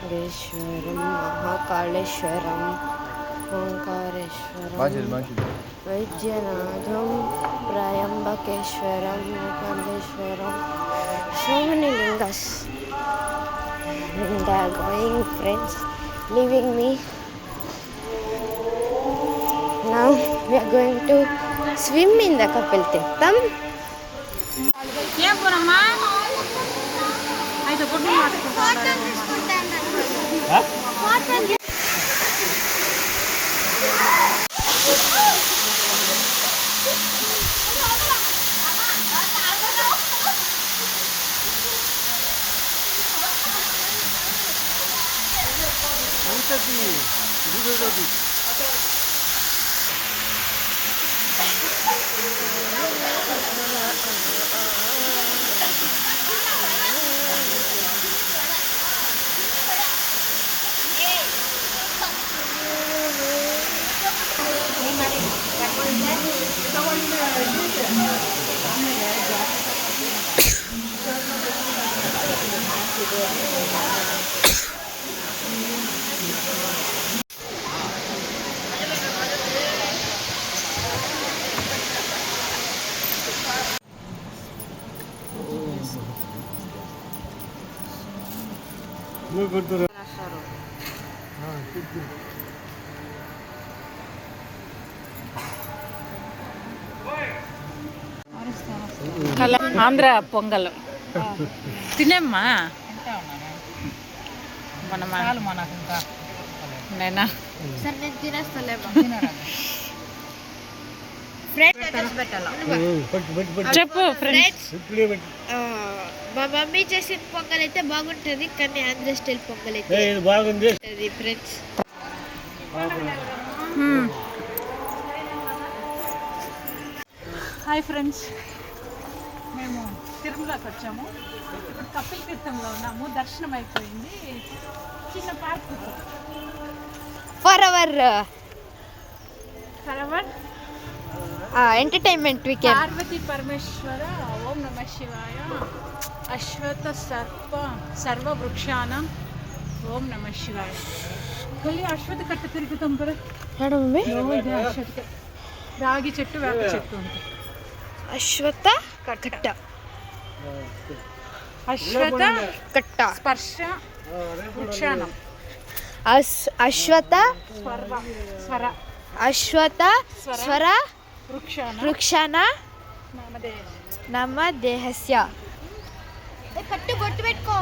ईश्वरं महाकालेश्वरं ओंकारेश्वरं वैद्यनाथं त्र्यंबकेश्वरं मुखंडेश्वरं. So many lingas. And they are going, friends, leaving me. Now we are going to swim in the Kapil Tirtham. Andhra pongal తినేమ్మా నేనా చెప్పు friends. మా mummy చేసిన పొంగల్ అయితే బాగుంటది, కానీ ఆంధ్ర స్టైల్ పొంగల్ అయితే బాగుంది ఫ్రెండ్స్. హాయ్ ఫ్రెండ్స్, మేము తిరుమలకి వచ్చాము. ఇప్పుడు కపిల్ తీర్థంలో ఉన్నాము. దర్శనం అయిపోయింది. చిన్న park for our entertainment weekend. Parvati Parameshwara ఓం నమ శివాయ అశ్వత్థ సర్వవృక్షానం ఓం నమ శివాయ. కొలి అశ్వత్థ కట్ట తిరుగుతాం కదా, అశ్వత్థ రాగి చెట్టు వేప చెట్టు ఉంటుంది. అశ్వత్థ కట్ట, అశ్వత్థ కట్ట, స్పర్శ వృక్షానం, అశ్వత్థ స్వర, అశ్వత్థ స్వర వృక్షాన నమ దేహస్య. కట్టు బొట్టు పెట్టుకో.